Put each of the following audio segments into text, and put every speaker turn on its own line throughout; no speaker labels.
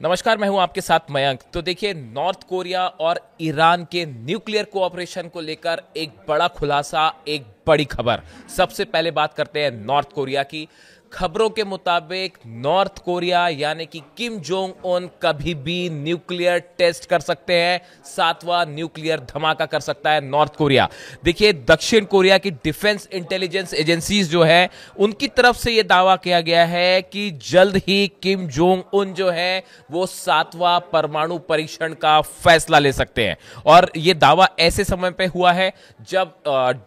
नमस्कार, मैं हूं आपके साथ मयंक। तो देखिए, नॉर्थ कोरिया और ईरान के न्यूक्लियर कोऑपरेशन को लेकर एक बड़ा खुलासा, एक बड़ी खबर। सबसे पहले बात करते हैं नॉर्थ कोरिया की। खबरों के मुताबिक नॉर्थ कोरिया यानी कि किम जोंग उन कभी भी न्यूक्लियर टेस्ट कर सकते हैं। सातवां न्यूक्लियर धमाका कर सकता है नॉर्थ कोरिया। देखिए, दक्षिण कोरिया की डिफेंस इंटेलिजेंस एजेंसीज जो है, उनकी तरफ से यह दावा किया गया है कि जल्द ही किम जोंग उन जो है वो सातवां परमाणु परीक्षण का फैसला ले सकते हैं। और यह दावा ऐसे समय पे हुआ है जब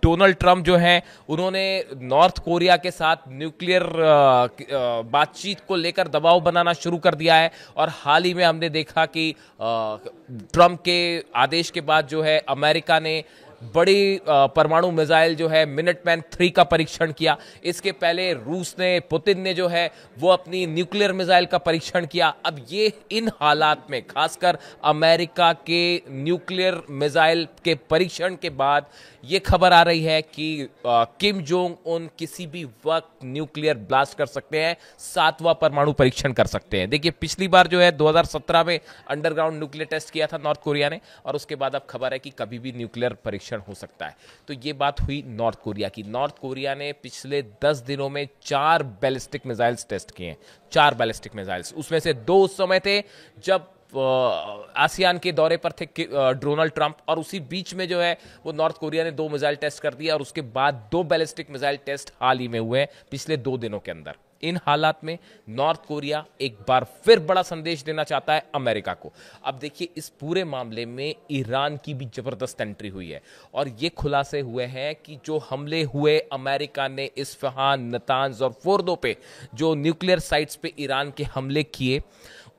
डोनाल्ड ट्रंप जो है, उन्होंने नॉर्थ कोरिया के साथ न्यूक्लियर बातचीत को लेकर दबाव बनाना शुरू कर दिया है। और हाल ही में हमने देखा कि ट्रंप के आदेश के बाद जो है अमेरिका ने बड़ी परमाणु मिसाइल जो है मिनटमैन 3 का परीक्षण किया। इसके पहले रूस ने, पुतिन ने जो है वो अपनी न्यूक्लियर मिसाइल का परीक्षण किया। अब ये इन हालात में, खासकर अमेरिका के न्यूक्लियर मिसाइल के परीक्षण के बाद ये खबर आ रही है कि किम जोंग उन किसी भी वक्त न्यूक्लियर ब्लास्ट कर सकते हैं, सातवां परमाणु परीक्षण कर सकते हैं। देखिए, पिछली बार जो है 2017 में अंडरग्राउंड न्यूक्लियर टेस्ट किया था नॉर्थ कोरिया ने, और उसके बाद अब खबर है कि कभी भी न्यूक्लियर परीक्षण हो सकता है। तो ये बात हुई नॉर्थ कोरिया की। नॉर्थ कोरिया ने पिछले 10 दिनों में 4 बैलिस्टिक मिसाइल्स टेस्ट किए हैं। 4 बैलिस्टिक मिसाइल्स, उसमें से 2 उस समय थे जब आसियान के दौरे पर थे डोनाल्ड ट्रंप, और उसी बीच में जो है वो नॉर्थ कोरिया ने 2 मिसाइल टेस्ट कर दिया। और उसके बाद 2 बैलिस्टिक मिसाइल टेस्ट हाल ही में हुए हैं पिछले 2 दिनों के अंदर। इन हालात में नॉर्थ कोरिया एक बार फिर बड़ा संदेश देना चाहता है अमेरिका को। अब देखिए, इस पूरे मामले में ईरान की भी जबरदस्त एंट्री हुई है, और ये खुलासे हुए हैं कि जो हमले हुए अमेरिका ने इस्फहान, नतांज और फोर्दो पे, जो न्यूक्लियर साइट्स पे ईरान के हमले किए,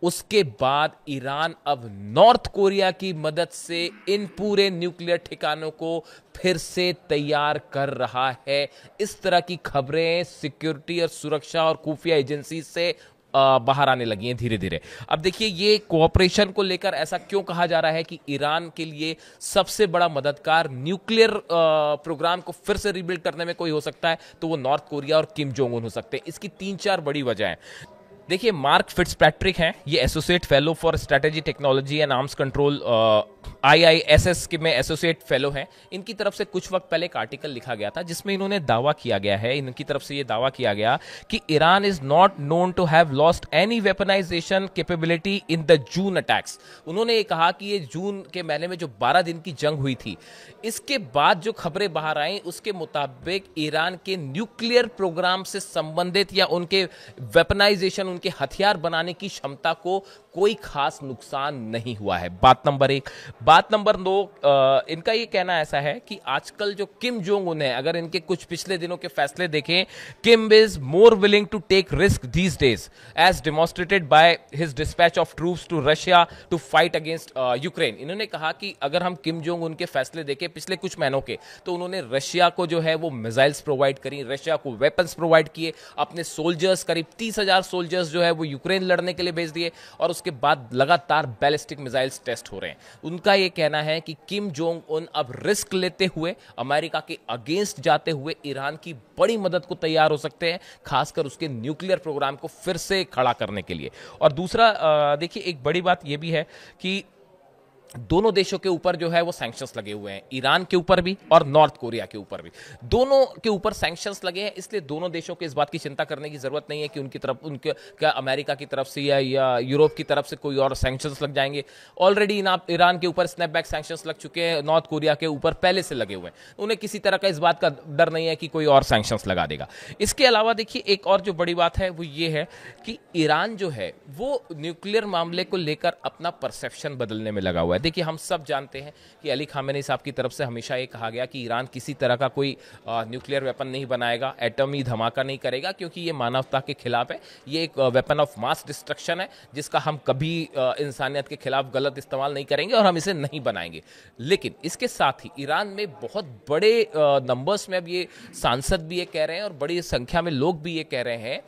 उसके बाद ईरान अब नॉर्थ कोरिया की मदद से इन पूरे न्यूक्लियर ठिकानों को फिर से तैयार कर रहा है। इस तरह की खबरें सिक्योरिटी और सुरक्षा और खुफिया एजेंसी से बाहर आने लगी हैं धीरे धीरे। अब देखिए, ये कोऑपरेशन को लेकर ऐसा क्यों कहा जा रहा है कि ईरान के लिए सबसे बड़ा मददगार न्यूक्लियर प्रोग्राम को फिर से रिबिल्ड करने में कोई हो सकता है, तो वो नॉर्थ कोरिया और किम जोंग उन हो सकते हैं। इसकी 3-4 बड़ी वजह है। देखिए, मार्क फिट्जपैट्रिक हैं, ये associate fellow for strategy technology and arms control IISS के में एसोसिएट फेलो हैं। इनकी तरफ से कुछ वक्त पहले एक आर्टिकल लिखा गया था जिसमें इन्होंने दावा किया गया है, इनकी तरफ से ये दावा किया गया कि Iran is not known to have lost any weaponisation capability in the June attacks. उन्होंने ये कहा कि ये जून के महीने में जो 12 दिन की जंग हुई थी, इसके बाद जो खबरें बाहर आई उसके मुताबिक ईरान के न्यूक्लियर प्रोग्राम से संबंधित या उनके वेपनाइजेशन, उनके हथियार बनाने की क्षमता को कोई खास नुकसान नहीं हुआ है। बात नंबर 1। बात नंबर 2, इनका ये कहना ऐसा है कि आजकल जो किम जोंग उन है, अगर इनके कुछ पिछले दिनों के फैसले देखें, Kim is more willing to take risk these days as demonstrated by his dispatch of troops to Russia to fight against Ukraine. इन्होंने कहा कि अगर हम किम जोंग उनके फैसले देखें पिछले कुछ महीनों के, तो उन्होंने रशिया को जो है वो मिसाइल्स प्रोवाइड करी, रशिया को वेपन्स प्रोवाइड किए, अपने सोल्जर्स, करीब 30,000 सोल्जर्स जो है वो यूक्रेन लड़ने के लिए भेज दिए, और उसके बाद लगातार बैलिस्टिक मिसाइल्स टेस्ट हो रहे हैं। उनका यह कहना है कि किम जोंग उन अब रिस्क लेते हुए, अमेरिका के अगेंस्ट जाते हुए ईरान की बड़ी मदद को तैयार हो सकते हैं, खासकर उसके न्यूक्लियर प्रोग्राम को फिर से खड़ा करने के लिए। और दूसरा, देखिए, एक बड़ी बात यह भी है कि दोनों देशों के ऊपर जो है वो सैंक्शंस लगे हुए हैं, ईरान के ऊपर भी और नॉर्थ कोरिया के ऊपर भी। दोनों के ऊपर सैंक्शंस लगे हैं, इसलिए दोनों देशों को इस बात की चिंता करने की जरूरत नहीं है कि उनकी तरफ, उनके क्या अमेरिका की तरफ से या यूरोप की तरफ से कोई और सैंक्शंस लग जाएंगे। ऑलरेडी ईरान के ऊपर स्नैपबैक सैंक्शंस लग चुके हैं, नॉर्थ कोरिया के ऊपर पहले से लगे हुए हैं। उन्हें किसी तरह का इस बात का डर नहीं है कि कोई और सैंक्शंस लगा देगा। इसके अलावा देखिए, एक और जो बड़ी बात है वो ये है कि ईरान जो है वो न्यूक्लियर मामले को लेकर अपना परसेप्शन बदलने में लगा हुआ है। देखिए, हम सब जानते हैं कि अली खामेनी साहब की तरफ से हमेशा ये कहा गया कि ईरान किसी तरह का कोई न्यूक्लियर वेपन नहीं बनाएगा, एटमी धमाका नहीं करेगा, क्योंकि ये मानवता के खिलाफ है। ये एक वेपन ऑफ मास डिस्ट्रक्शन है जिसका हम कभी इंसानियत के खिलाफ गलत इस्तेमाल नहीं करेंगे और हम इसे नहीं बनाएंगे। लेकिन इसके साथ ही ईरान में बहुत बड़े नंबर्स में अब ये सांसद भी ये कह रहे हैं और बड़ी संख्या में लोग भी ये कह रहे हैं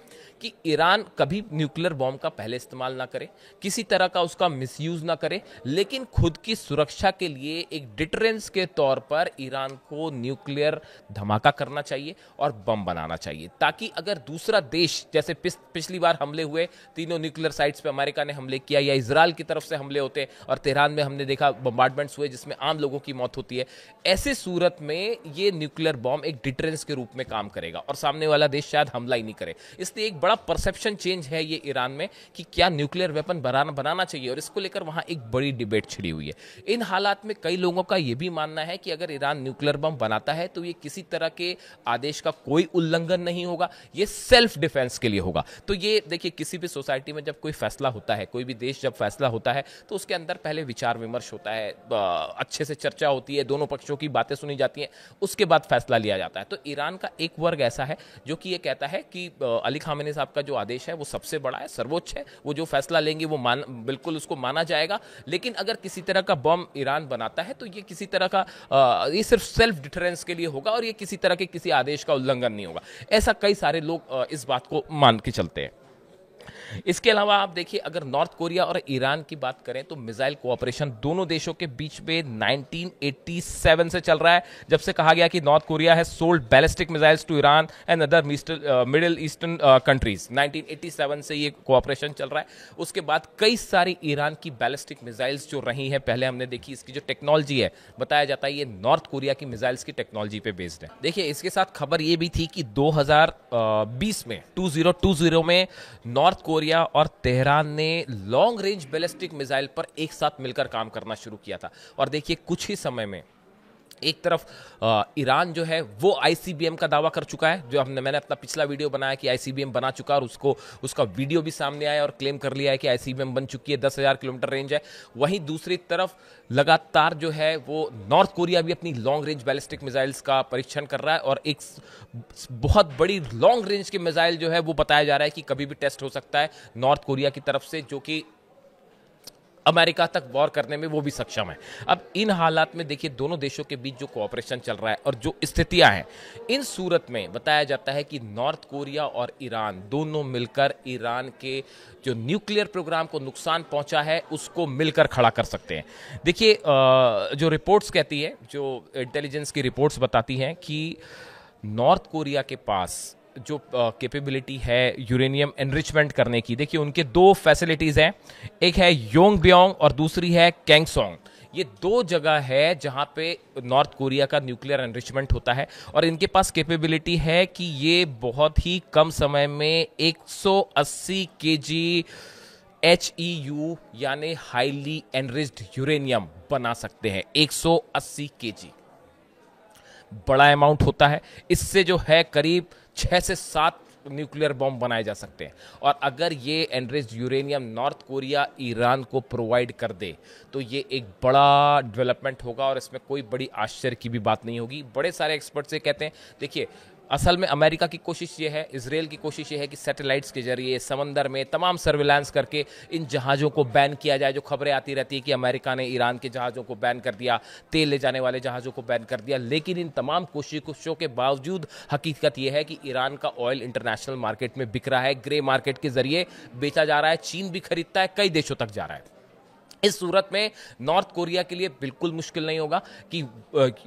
कि ईरान कभी न्यूक्लियर बॉम्ब का पहले इस्तेमाल ना करे, किसी तरह का उसका मिसयूज ना करे, लेकिन खुद की सुरक्षा के लिए एक डिटरेंस के तौर पर ईरान को न्यूक्लियर धमाका करना चाहिए और बम बनाना चाहिए, ताकि अगर दूसरा देश, जैसे पिछली बार हमले हुए तीनों न्यूक्लियर साइट्स पे अमेरिका ने हमले किया, या इजराइल की तरफ से हमले होते और तेहरान में हमने देखा बम्बार्डमेंट्स हुए जिसमें आम लोगों की मौत होती है, ऐसे सूरत में ये न्यूक्लियर बॉम्ब एक डिटरेंस के रूप में काम करेगा और सामने वाला देश शायद हमला ही नहीं करे। इसलिए एक बड़ा परसेप्शन चेंज है ये ईरान में कि क्या न्यूक्लियर वेपन बनाना चाहिए, और इसको लेकर वहां एक बड़ी डिबेट छिड़ी हुई है। इन हालात में कई लोगों का यह भी मानना है कि अगर ईरान न्यूक्लियर बम बनाता है तो ये किसी तरह के आदेश का कोई उल्लंघन नहीं होगा, ये सेल्फ डिफेंस के लिए होगा। तो ये देखिए, किसी भी सोसाइटी में जब कोई फैसला होता है, कोई भी देश जब फैसला होता है तो उसके अंदर पहले विचार विमर्श होता है, अच्छे से चर्चा होती है, दोनों पक्षों की बातें सुनी जाती हैं, उसके बाद फैसला लिया जाता है। तो ईरान का एक वर्ग ऐसा है जो कि ये कहता है कि अली खामेनी साहब का जो आदेश है वो सबसे बड़ा है, सर्वोच्च है, वो जो फैसला लेंगे वो बिल्कुल उसको माना जाएगा। लेकिन अगर किसी तरह का बम ईरान बनाता है तो ये किसी तरह का ये सिर्फ सेल्फ डिफरेंस के लिए होगा और ये किसी तरह के किसी आदेश का उल्लंघन नहीं होगा। ऐसा कई सारे लोग इस बात को मान के चलते हैं। इसके अलावा आप देखिए, अगर नॉर्थ कोरिया और ईरान की बात करें तो मिसाइल कोऑपरेशन दोनों देशों के बीच में 1987 से चल रहा है, जब से कहा गया कि North Korea has sold ballistic missiles to Iran and other Middle Eastern countries. 1987 से ये कोऑपरेशन चल रहा है। उसके बाद कई सारी ईरान की बैलिस्टिक मिसाइल्स जो रही हैं, पहले हमने देखी, इसकी जो टेक्नोलॉजी है, बताया जाता है ये नॉर्थ कोरिया की मिसाइल्स की टेक्नोलॉजी पे बेस्ड है। देखिए, इसके साथ खबर ये भी थी कि 2020 में 2020 में नॉर्थ कोरिया और तेहरान ने लॉन्ग रेंज बैलिस्टिक मिसाइल पर एक साथ मिलकर काम करना शुरू किया था। और देखिए, कुछ ही समय में एक तरफ ईरान जो है वो आईसीबीएम का दावा कर चुका है, जो मैंने अपना पिछला वीडियो बनाया कि आईसीबीएम बना चुका, और उसका वीडियो भी सामने आया और क्लेम कर लिया है कि आईसीबीएम बन चुकी है, 10,000 किलोमीटर रेंज है। वहीं दूसरी तरफ लगातार जो है वो नॉर्थ कोरिया भी अपनी लॉन्ग रेंज बैलिस्टिक मिसाइल्स का परीक्षण कर रहा है, और एक बहुत बड़ी लॉन्ग रेंज की मिसाइल जो है वो बताया जा रहा है कि कभी भी टेस्ट हो सकता है नॉर्थ कोरिया की तरफ से, जो कि अमेरिका तक वॉर करने में वो भी सक्षम है। अब इन हालात में देखिए, दोनों देशों के बीच जो कोऑपरेशन चल रहा है और जो स्थितियां हैं, इन सूरत में बताया जाता है कि नॉर्थ कोरिया और ईरान दोनों मिलकर ईरान के जो न्यूक्लियर प्रोग्राम को नुकसान पहुंचा है उसको मिलकर खड़ा कर सकते हैं। देखिए, जो रिपोर्ट्स कहती है, जो इंटेलिजेंस की रिपोर्ट्स बताती हैं कि नॉर्थ कोरिया के पास जो कैपेबिलिटी है यूरेनियम एनरिचमेंट करने की, देखिए उनके दो फैसिलिटीज हैं, एक है योंगब्योंग और दूसरी है कैंगसोंग। ये दो जगह है जहां पे नॉर्थ कोरिया का न्यूक्लियर एनरिचमेंट होता है, और इनके पास कैपेबिलिटी है कि ये बहुत ही कम समय में 180 केजी HEU यानी हाईली एनरिच्ड यूरेनियम बना सकते हैं। 180 केजी बड़ा अमाउंट होता है। इससे जो है करीब 6 से 7 न्यूक्लियर बॉम्ब बनाए जा सकते हैं, और अगर ये enriched uranium north Korea Iran को प्रोवाइड कर दे तो ये एक बड़ा डेवलपमेंट होगा, और इसमें कोई बड़ी आश्चर्य की भी बात नहीं होगी। बड़े सारे एक्सपर्ट्स ये कहते हैं। देखिए, असल में अमेरिका की कोशिश ये है, इजराइल की कोशिश ये है कि सैटेलाइट्स के जरिए समंदर में तमाम सर्विलांस करके इन जहाज़ों को बैन किया जाए। जो खबरें आती रहती है कि अमेरिका ने ईरान के जहाज़ों को बैन कर दिया, तेल ले जाने वाले जहाज़ों को बैन कर दिया, लेकिन इन तमाम कोशिशों के बावजूद हकीकत यह है कि ईरान का ऑयल इंटरनेशनल मार्केट में बिक रहा है, ग्रे मार्केट के जरिए बेचा जा रहा है, चीन भी खरीदता है, कई देशों तक जा रहा है। इस सूरत में नॉर्थ कोरिया के लिए बिल्कुल मुश्किल नहीं होगा कि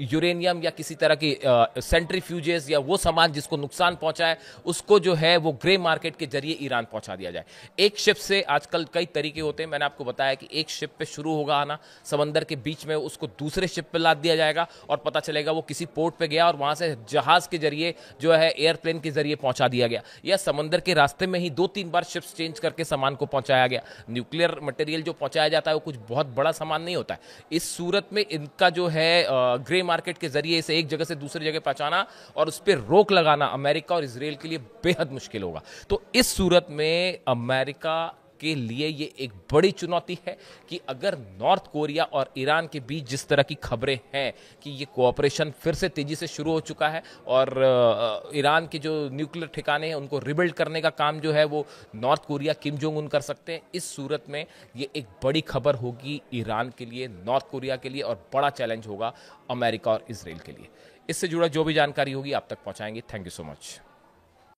यूरेनियम या किसी तरह की सेंट्रीफ्यूजेस या वो सामान जिसको नुकसान पहुंचा है उसको जो है वो ग्रे मार्केट के जरिए ईरान पहुंचा दिया जाए। एक शिप से आजकल कई तरीके होते हैं, मैंने आपको बताया कि एक शिप पे शुरू होगा आना, समंदर के बीच में उसको दूसरे शिप पे लाद दिया जाएगा और पता चलेगा वो किसी पोर्ट पे गया और वहां से जहाज के जरिए जो है एयरप्लेन के जरिए पहुंचा दिया गया, या समंदर के रास्ते में ही 2-3 बार शिप्स चेंज करके सामान को पहुंचाया गया। न्यूक्लियर मटेरियल जो पहुंचाया जाता है कुछ बहुत बड़ा सामान नहीं होता है। इस सूरत में इनका जो है ग्रे मार्केट के जरिए इसे एक जगह से दूसरी जगह पहुंचाना और उस पर रोक लगाना अमेरिका और इजराइल के लिए बेहद मुश्किल होगा। तो इस सूरत में अमेरिका के लिए ये एक बड़ी चुनौती है कि अगर नॉर्थ कोरिया और ईरान के बीच जिस तरह की खबरें हैं कि ये कोऑपरेशन फिर से तेजी से शुरू हो चुका है और ईरान के जो न्यूक्लियर ठिकाने हैं उनको रिबिल्ड करने का काम जो है वो north Korea Kim Jong Un कर सकते हैं, इस सूरत में ये एक बड़ी खबर होगी ईरान के लिए, नॉर्थ कोरिया के लिए, और बड़ा चैलेंज होगा अमेरिका और इजराइल के लिए। इससे जुड़ा जो भी जानकारी होगी आप तक पहुंचाएंगे। Thank you so much.